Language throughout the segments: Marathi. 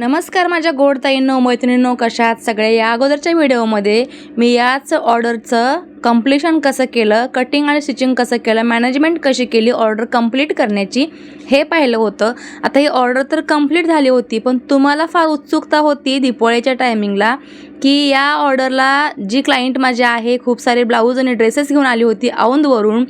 नमस्कार माझ्या गोड ताईंनो मैत्रिणींनो, कशा आहात सगळे। या अगोदरच्या व्हिडिओमध्ये मी याच ऑर्डरचं कंप्लीशन कसं केलं, कटिंग आणि स्टिचिंग कसं केलं, मॅनेजमेंट कशी केली ऑर्डर कंप्लीट करण्याची हे पाहिलं होतं। आता ही ऑर्डर तर कंप्लीट झाली होती, पण तुम्हाला फार उत्सुकता होती दिवाळीच्या टायमिंगला की या ऑर्डरला जी क्लायंट माझी आहे खूप सारे ब्लाऊज आणि ड्रेसेस घेऊन आली होती औंधवरून,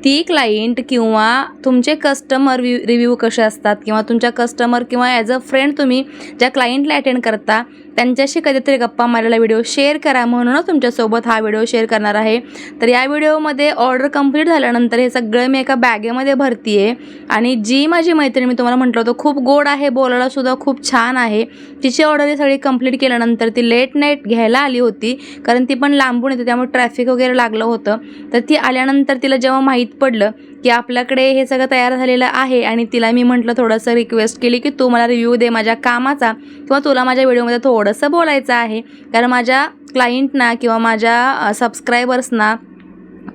ती क्लायंट किंवा तुमचे कस्टमर रिव्ह्यू कसे असतात किंवा तुमच्या कस्टमर किंवा ॲज अ फ्रेंड तुम्ही ज्या क्लायंटला अटेंड करता त्यांच्याशी कधीतरी गप्पा मारायला व्हिडिओ शेअर करा, म्हणूनच तुमच्यासोबत हा व्हिडिओ शेअर करणार आहे। तर या व्हिडिओमध्ये ऑर्डर कंप्लीट झाल्यानंतर हे सगळं मी एका बॅगेमध्ये भरती आहे आणि जी माझी मैत्रीण मी तुम्हाला म्हटलं होतं खूप गोड आहे, बोलायला सुद्धा खूप छान आहे, तिची ऑर्डर ही सगळी कंप्लीट केल्यानंतर ती लेट नाईट घ्यायला आली होती, कारण ती पण लांबून येते त्यामुळे ट्रॅफिक वगैरे लागलं होतं। तर ती आल्यानंतर तिला जेव्हा माहीत पडलं की आपल्याकडे हे सगळं तयार झालेलं आहे आणि तिला मी म्हटलं थोडंसं रिक्वेस्ट केली की तू मला रिव्ह्यू दे माझ्या कामाचा किंवा तुला माझ्या व्हिडिओमध्ये थोडंसं बोलायचं आहे, कारण माझ्या क्लायंटना किंवा माझ्या सबस्क्रायबर्सना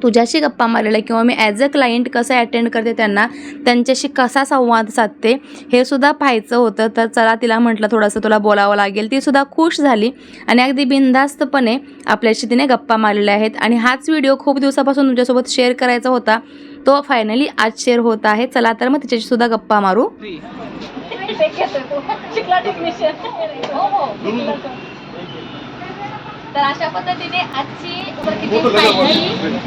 तुझ्याशी गप्पा मारलेला किंवा मी ॲज अ क्लायंट कसं अटेंड करते त्यांच्याशी कसा संवाद साधते हे सुद्धा पाहायचं होतं। तर चला तिला म्हटलं थोडंसं तुला बोलावं लागेल। ती सुद्धा खुश झाली आणि अगदी बिनधास्तपणे आपल्याशी तिने गप्पा मारलेल्या आहेत आणि हाच व्हिडिओ खूप दिवसापासून तुमच्यासोबत शेअर करायचा होता, तो फायनली आज शेअर होत आहे। चला तर मग तिच्याशी सुद्धा गप्पा मारू। तर अशा पद्धतीने आजची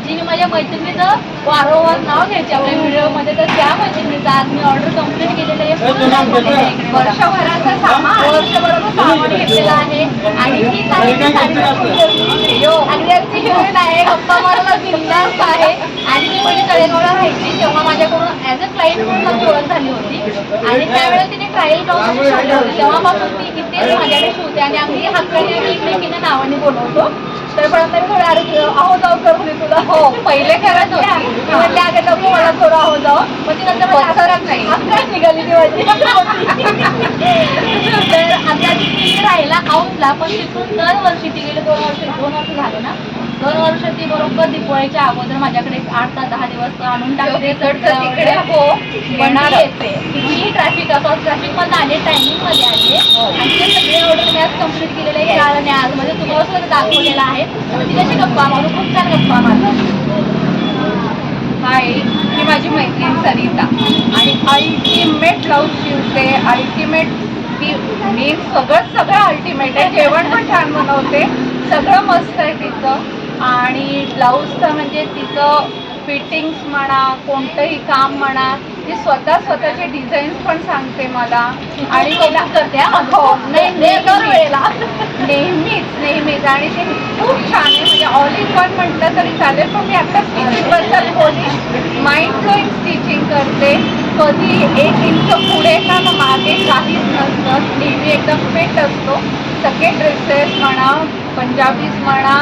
जी मी माझ्या मैत्रिणीचं वारंवार नाव घ्यायचे आपल्या व्हिडिओमध्ये, तर त्या मैत्रिणीचं आज मी ऑर्डर कंप्लीट केलेलं आहे। वर्षभराचं सामान घेतलेलं आहे आणि हीच आहे अगदी आमची हिरोईन आहे, गप्पा मारायला बिनधास्त आहे। आणि ती म्हणजे तळेगावला राहायची तेव्हा माझ्याकडून ॲज अ क्लायंट म्हणून माझी ओळख झाली होती आणि त्यावेळेला तिने ट्रायल ब्लाऊज शिवले होते, तेव्हापासून ती इथेच माझ्याकडे शिवते आणि अगदी हक्काने आम्ही एकमेकींना नावाने बोलवतो। तर पण थोडं आहो जाऊ करून तुला हो पहिले करत होती म्हणजे अगं नको मला थोडं आहो जाऊ, मग ती नंतर नाही निघाली ती माझी। तर आता ती राहिला औंधला, पण तिथून दरवर्षी ती गेले 2 वर्ष झाले ना, 2 वर्ष ती बरोबर दिवाळीच्या अगोदर माझ्याकडे 8 ते 10 दिवस आणून टाकते तिकडे हो येणार येते कितीही ट्रॅफिक असो, ट्रॅफिक मध्ये आले टायमिंगमध्ये आले आणि ते सगळे ऑर्डर मी आज कंप्लीट केलेले आहे आणि आज म्हणजे तुम्हाला सुद्धा दाखवलेला आहे। तिच्याशी गप्पा मारू, खूप छान गप्पा मारतात। हाय, ही माझी मैत्रीण सरिता आणि अल्टिमेट ब्लाऊज शिवते, अल्टिमेट ती मी सगळं अल्टिमेट आहे, जेवण पण छान बनवते, सगळं मस्त आहे तिचं। आणि ब्लाऊजचं म्हणजे तिचं फिटिंग्स म्हणा, कोणतंही काम म्हणा, ती स्वतःचे डिझाईन्स पण सांगते मला आणि मला करते हो नेहमीच आणि ते खूप छान आहे, म्हणजे ऑल इन वन म्हटलं तरी चालेल। पण मी आता स्टिचिंगबद्दल बोली, माइंड ब्लोईंग स्टिचिंग करते, कधी 1 इंच पुढे ना मागे काहीच नसतं, नेहमी एकदम फिट असतो। सगळे ड्रेसेस म्हणा, पंजाबीज म्हणा,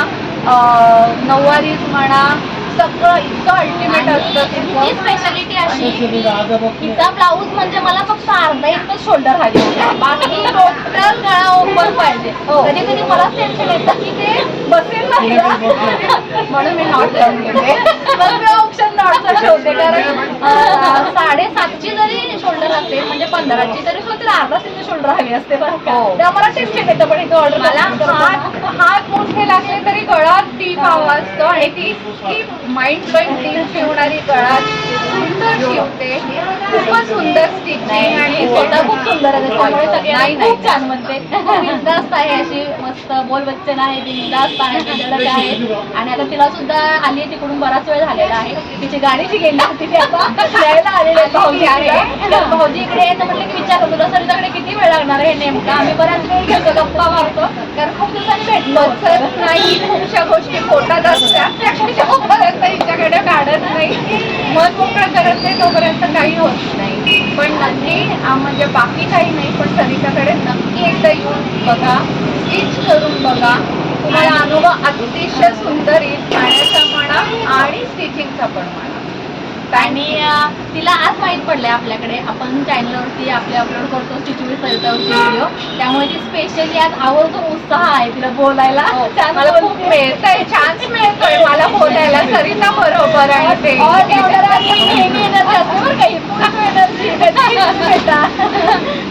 नऊवारीज म्हणा, सगळं इतकं अल्टिमेट असतं। ही स्पेशालिटी अशी तिचा ब्लाऊज म्हणजे मला फक्त अर्धा इंच शोल्डर हवी, बाकी टोटल गळा ओपन पाहिजे। कधी कधी मलाच टेन्शन येतं की ते बसेल नाही म्हणून मी नॉट लावून घेते, मग मी ऑप्शन नॉटचा ठेवते, कारण 7.5ची जरी शोल्डर असेल म्हणजे 15ची तरी सुद्धा तिला अर्धा इंच शोल्डर हवी असते बरं का, तेव्हा मला टेन्शन येतं। पण इथे ऑर्डर मला हात मोठे लागले तरी गळा डीप हवा असतो आणि ती माइंड ब्लोईंग डीप शिवणारी गळा सुंदर शिवते, खूपच सुंदर स्टिचिंग आणि स्वतः खूप सुंदर आहे, त्याच्यामुळे सगळ्यांना खूप छान म्हणते। बिनधास्त आहे, अशी मस्त बोल बच्चन आहे, बिनधास्त आहे, आहे। आणि आता तिला सुद्धा आली आहे, तिकडून बराच वेळ झालेला आहे, तिची गाडीची गेली होती ती आता यायला आलेली भाऊजी आहे। भाऊजी इकडे यायचं म्हटलं की विचारलं तुला सरिताकडे किती वेळ लागणार आहे नेमका, आम्ही बऱ्याच वेळ घेतो गप्पा मारतो, कारण खूप दिवसांनी भेटलो नाही, खूपशा गोष्टी पोटात असतात तोपर्यंत हिच्याकडे काढत नाही, मन मोकळं करत नाही तोपर्यंत काही होत नाही। पण नक्की म्हणजे बाकी काही नाही, पण सरिताकडे नक्की एकदा येऊन बघा, स्टिच करून बघा, तुम्हाला अनुभव अतिशय सुंदर येईल, खाण्याचा म्हणा आणि स्टिचिंगचा पण म्हणा। आणि तिला आज माहित पडलंय आपल्याकडे आपण चॅनलवरती आपले अपलोड करतो स्टिचिंग सरितावरती व्हिडिओ, त्यामुळे ती स्पेशली आज आवर्जून उत्साह आहे तिला बोलायला. छान मला खूप बोलते. मिळतंय, चान्स मिळतोय मला बोलायला सरिता बरोबर. आणि ते नेहमी एनर्जी असते बरं काही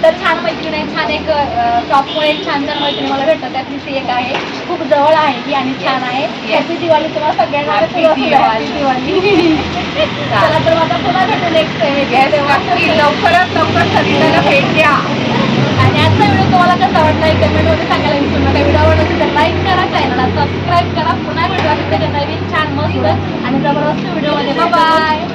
तर छान मैत्रीण आहे. छान एक टॉपमुळे एक छान छान मैत्रिणी मला भेटतात, त्यातली ती एक आहे. खूप जवळ आहे ती आणि छान आहे. हॅपी दिवाळी तुम्हाला सगळ्यांना. Happy तुला सुद्धा दिवाळी. happy दिवाळी. चला तर आता पुन्हा भेटू नेक्स्ट नक्की लवकरात लवकर सरिताला भेट द्या. आणि आजचा व्हिडिओ तुम्हाला कसा वाटला कमेंटमध्ये सांगायला विसरू नका. व्हिडिओ आवडला तर लाईक करा, चॅनलला सबस्क्राईब करा. पुन्हा भेटू असेल त्याच्या नवीन छान मस्त आणि जबरदस्त व्हिडिओमध्ये. बाय.